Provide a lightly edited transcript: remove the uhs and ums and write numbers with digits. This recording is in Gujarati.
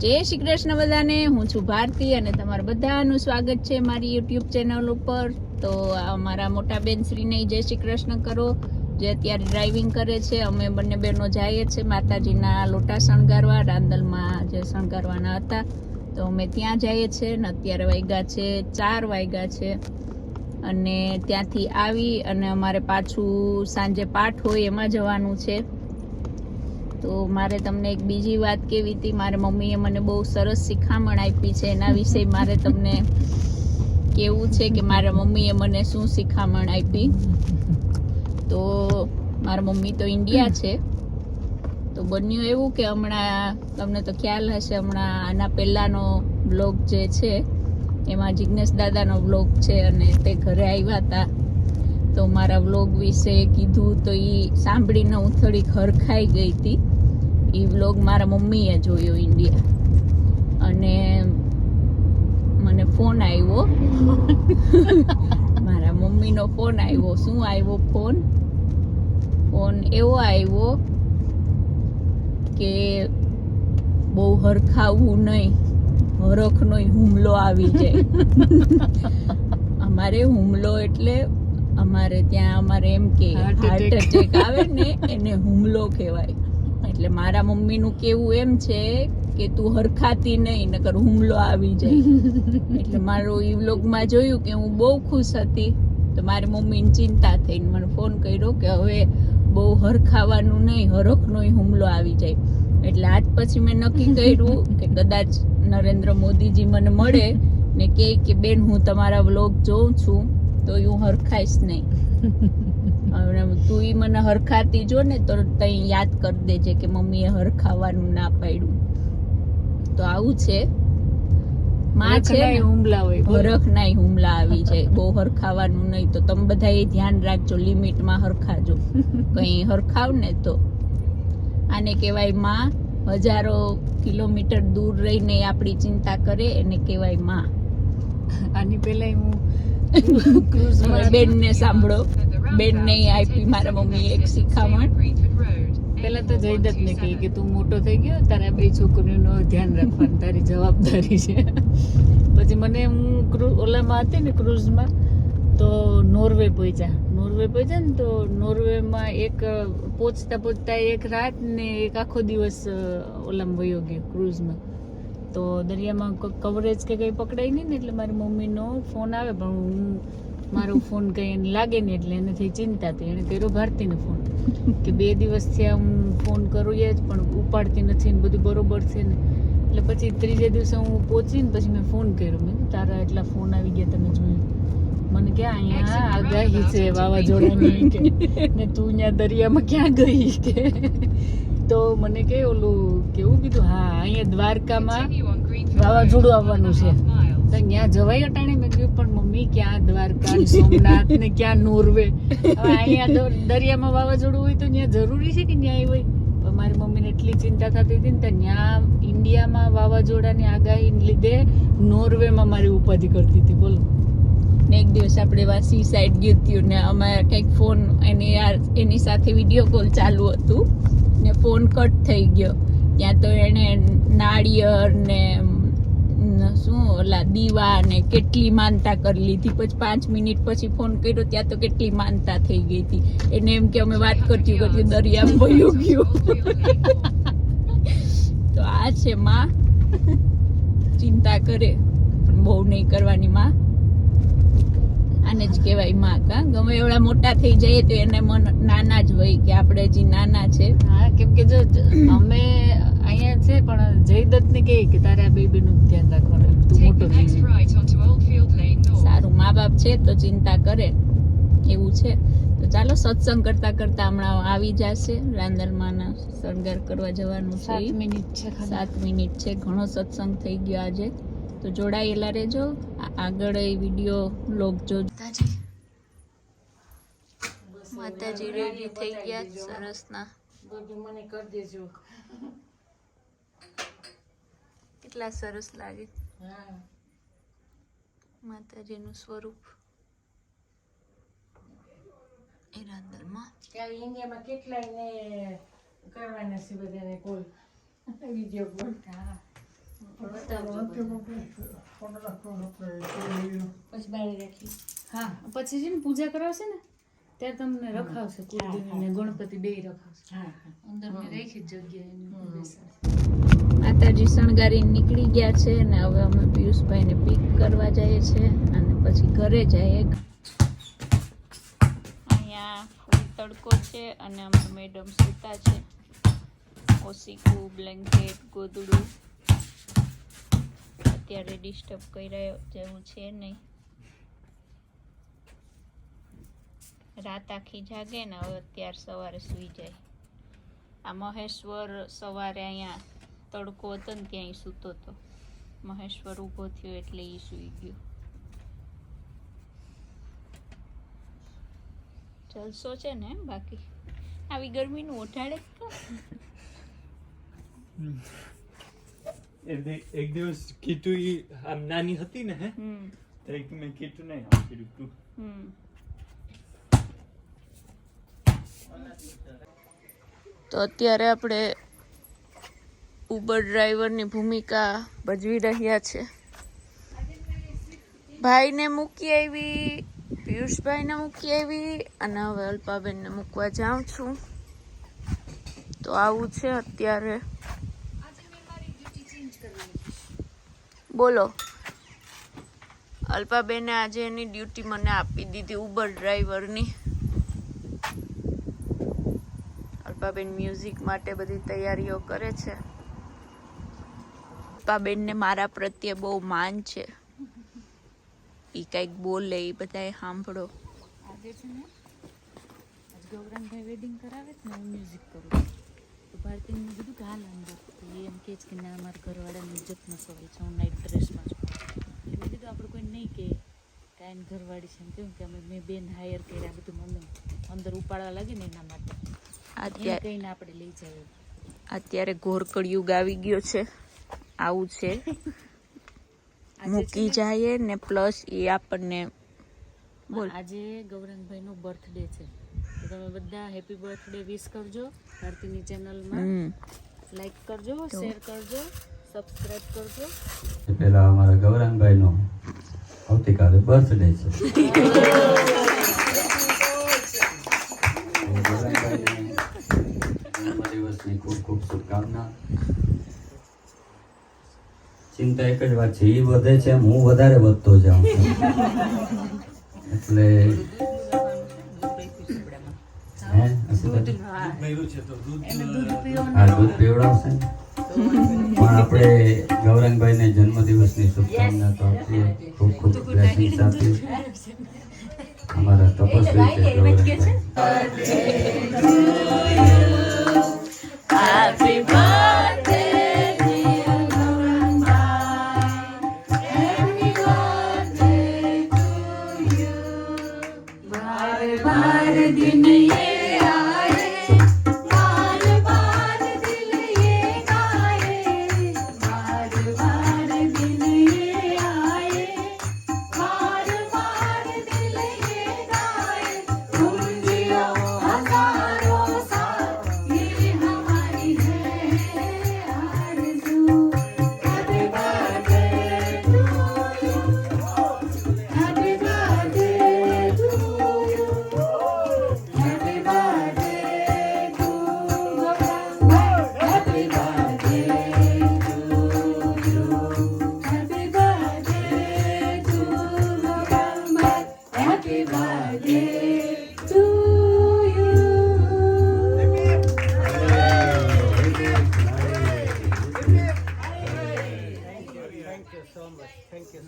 જય શ્રી કૃષ્ણ બધાને. હું છું ભારતી અને તમારું બધાનું સ્વાગત છે મારી યુટ્યુબ ચેનલ ઉપર. તો અમારા મોટા બેન શ્રીને જય શ્રી કૃષ્ણ કરો, જે અત્યારે ડ્રાઇવિંગ કરે છે. અમે બંને બહેનો જઈએ છીએ માતાજીના લોટા શણગારવા, રાંદલમાં જે શણગારવાના હતા તો અમે ત્યાં જઈએ છીએ. ને અત્યારે વાગ્યા છે 4 વાગ્યા છે અને ત્યાંથી આવી અને અમારે પાછું સાંજે પાઠ હોય એમાં જવાનું છે. તો મારે તમને એક બીજી વાત કેવી હતી. મારે મમ્મીએ મને બહુ સરસ શિખામણ આપી છે, એના વિશે મારે તમને કેવું છે કે મારા મમ્મીએ મને શું શિખામણ આપી. તો મારા મમ્મી તો ઇન્ડિયા છે. તો બન્યું એવું કે હમણાં તમને તો ખ્યાલ હશે, હમણાં આના પહેલાંનો બ્લોગ જે છે એમાં જિગ્નેશ દાદાનો બ્લોગ છે અને તે ઘરે આવ્યા હતા. તો મારા વ્લોગ વિશે કીધું તો એ સાંભળીને હું થોડીક હરખાઈ ગઈ હતી. એ વ્લોગ મારા મમ્મીએ જોયો ઇન્ડિયા અને મને ફોન આવ્યો. મારા મમ્મીનો ફોન આવ્યો. શું આવ્યો ફોન એવો આવ્યો કે બહુ હરખાવવું નહીં, હરખનો હુમલો આવી જાય. અમારે હુમલો એટલે અમારે ત્યાં અમારે એમ કે હાર્ટ એટેક આવે ને એને હુમલો કહેવાય. એટલે મારા મમ્મીનું કેવું એમ છે કે તું હરખાતી નહીં નકર હુમલો આવી જાય. એટલે મારો એ વ્લોગમાં જોયું કે હું બહુ ખુશ હતી તો મારી મમ્મીને ચિંતા થઈને મને ફોન કર્યો કે હવે બહુ હરખાવાનું નહીં, હરખનો હુમલો આવી જાય. એટલે આજ પછી મેં નક્કી કર્યું કે કદાચ નરેન્દ્ર મોદીજી મને મળે ને કે બેન હું તમારા વ્લોગ જોઉં છું તો હું હરખાઈશ નહીં. તું ઈ મને હરખાતી જો ને તો તઈ યાદ કરી દેજે કે મમ્મીએ હરખાવાનું ના પાડ્યું. તો આવું છે માં છે ને, હુમલા હોય, હરખ નાય હુમલા આવી જાય. બહુ હરખાવાનું નહીં. તો તમે બધા એ ધ્યાન રાખજો, લિમિટમાં હરખાજો. કઈ હરખાવ ને તો આને કહેવાય માં. હજારો કિલોમીટર દૂર રહીને આપણી ચિંતા કરે એને કહેવાય માં. આની પહેલા હું બેનને સાંભળો, બેનને આપી મારા મમ્મી એક શિખામણ. પેલા તો જયદત્ત ને કહે કે તું મોટો થઈ ગયો, તારા 2 છોકરીઓનું ધ્યાન રાખવાનું તારી જવાબદારી છે. પછી મને હું ઓલામાં હતી ને ક્રુઝમાં, તો નોર્વે પહોંચ્યા ને તો નોર્વેમાં એક પહોંચતા એક રાત ને એક આખો દિવસ ઓલામાં વયો ગયો ક્રુઝમાં. તો દરિયામાં કવરેજ કે કંઈ પકડાય નહીં ને એટલે મારી મમ્મીનો ફોન આવે પણ મારો ફોન કંઈ એને લાગે નહીં એટલે એને થઈ ચિંતા થઈ. એણે કર્યો ભારતીને ફોન કે 2 દિવસથી હું ફોન કરું જ પણ ઉપાડતી નથી ને બધું બરોબર છે ને. એટલે પછી 3જે દિવસે હું પહોંચીને પછી મેં ફોન કર્યો. મેં તારા એટલા ફોન આવી ગયા તમે જોયું? મને કે અહીંયા આગાહી છે વાવાઝોડાની કે ને તું અહીંયા દરિયામાં ક્યાં ગઈ કે. તો મને કે ઓલું કેવું કીધું, હા અહીંયા દ્વારકામાં વાવાઝોડું આવવાનું છે તો ત્યાં જવાય અટાણે. મેં કહ્યું પણ મમ્મી ક્યાં દ્વારકા, સોમનાથ ને ક્યાં નોર્વે? હવે અહીંયા દરિયામાં વાવાઝોડું હોય તો ત્યાં જરૂરી છે કે ત્યાં હોય? પણ મારી મમ્મીને એટલી ચિંતા થતી હતી ને ત્યાં ઇન્ડિયામાં વાવાઝોડાની આગાહીને લીધે નોર્વેમાં મારી ઉપાધિ કરતી હતી. બોલો. ને એક દિવસ આપણે એવા સી સાઈડ ગયું હતું ને અમારે કંઈક ફોન એની સાથે વિડીયો કોલ ચાલુ હતું ને ફોન કટ થઈ ગયો. ત્યાં તો એને નાળિયેર ને શું ઓલા દીવા ને કેટલી માનતા કરી લીધી. પછી 5 મિનિટ પછી ફોન કર્યો ત્યાં તો કેટલી માનતા થઈ ગઈ હતી. એને એમ કે અમે વાત કરતી દરિયામાં વયું ગયું. તો આ છે માં, ચિંતા કરે પણ બહુ નહીં કરવાની માં. આને જ કહેવાય માં. કા ગમે એવડા મોટા થઈ જાય તો એને મન નાના જ હોય કે આપણે હજી નાના છે. હા, કેમ કે જો અમે અહીંયા છે પણ જયદત્ત ને કહે કે તારે આ બેબીનું ધ્યાન રાખવાનું, તું મોટો થઈ જાય. સારું, મા બાપ છે તો ચિંતા કરે એવું છે. તો ચાલો સત્સંગ કરતા કરતા હમણાં આવી જશે. રાંદલમાના શણગાર કરવા જવાનું છે. 7 મિનિટ છે. 7 મિનિટ છે. ઘણો સત્સંગ થઈ ગયો આજે. તો જોડાયેલા રહેજો. આગળ એ વિડીયો લોગ જોજો. માતાજી રેડી થઈ ગયા સરસના. બધું મને કરી દેજો. કેટલા સરસ લાગે. હા, માતાજીનું સ્વરૂપ એ રાંદલમાં. ત્યાં ઇન્ડિયામાં કેટલાય ને કરવાના છે બધાને કોલ વિડીયો કોલ. હા, હા પછી છે ને પૂજા કરાવશે ને ત્યારે તમને રખાવશે કુળદેવી ને ગણપતિ બે રખાવશે અંદર મેં રાખી જગ્યા એની બેસાડે. માતાજી શણગારી નીકળી ગયા છે અને હવે અમે પિયુષભાઈને પિક કરવા જઈએ છીએ અને પછી ઘરે જઈએ. અહીંયા ફૂલ તડકો છે અને અમારા મેડમ સૂતા છે. ઓસીકું, બ્લેન્કેટ, ગોદડું અત્યારે ડિસ્ટર્બ કર્યા જેવું છે નહીં. રાત આખી જાગે ને હવે અત્યારે સવારે સૂઈ જાય. આ મહેશ્વર સવારે અહીંયા તડકો હતો ને ત્યાં સૂતો હતો. મહેશ્વર ઊભો થયો એટલે એ સૂઈ ગયો. જલસો છે ને બાકી આવી ગરમીનું ઓઢાડે એક દિવસ કીટુ આમ નાની હતી ને ત્યારે મેં કીટુ નહીં આમ કર્યું તું. તો અત્યારે આપણે ઉબર ડ્રાઈવરની ભૂમિકા ભજવી રહ્યા છે. ભાઈને મૂકી આવી, પિયુષભાઈને મૂકી આવી અને હવે અલ્પાબેનને મૂકવા જાઉં છું. તો આવું છે અત્યારે. બોલો, અલ્પાબેને આજે એની ડ્યુટી મને આપી દીધી ઉબર ડ્રાઈવરની. અલ્પાબેન મ્યુઝિક માટે બધી તૈયારીઓ કરે છે. અલ્પાબેનને મારા પ્રત્યે બહુ માન છે. એ કંઈક બોલે એ બધાએ સાંભળો. આજે છે ને આજ ગૌરાંગભાઈ વેડિંગ કરાવે ને હું મ્યુઝિક કરું તો ભારતીને મેં કીધું કે હાલ અંદર તો એ એમ કહે છે કે ના અમારા ઘરવાળાની ઇજ્જતનો સવાલ છે, હું નાઇટ ડ્રેસમાં છું. એટલે કીધું આપણે કોઈ નહીં કે કાંઈ ઘરવાળી છે એમ કેવું કે અમે મેં બેન હાયર કર્યા બધું મમ્મી અંદર ઉપાડવા લાગી ને એના માટે કહીને આપણે લઈ જઈએ. અત્યારે ઘોર કળિયુગ આવી ગયો છે. આવું છે, મૂકી જાય ને પ્લસ એ આપણને બોલ. આજે ગૌરાંગભાઈનો બર્થડે છે તો તમે બધા હેપી બર્થડે વિશ કરજો. ભારતીની ચેનલમાં લાઈક કરજો, શેર કરજો, સબસ્ક્રાઇબ કરજો. પહેલા અમારા ગૌરાંગભાઈનો આવતીકાલે બર્થડે છે. જન્મદિવસની ખૂબ ખૂબ શુભકામના. ચિંતા એક જ વાત છે, એ વધે છે એમ હું વધારે વધતો જાઉં છું. એટલે દૂધ પીવડાવશે પણ આપણે ગૌરાંગભાઈને જન્મદિવસની શુભકામના તો આપીએ. ખૂબ ખૂબ બ્લેસિંગ્સ આપીએ. અમારા તપસ્વી છે ગૌરાંગભાઈ. Happy birthday. दिन ये आए, बार बार दिल ये गाए, बार बार दिल ये आए, बार बार दिल ये गाए, तुम जियो हजारों साल, ये हमारी है आरज़ू. Happy birthday to you, happy birthday to you. Happy birthday to Gaurangbhai. Happy birthday to you. Happy birthday to Gaurangbhai. Happy birthday to you. Thank you so much. Thank you.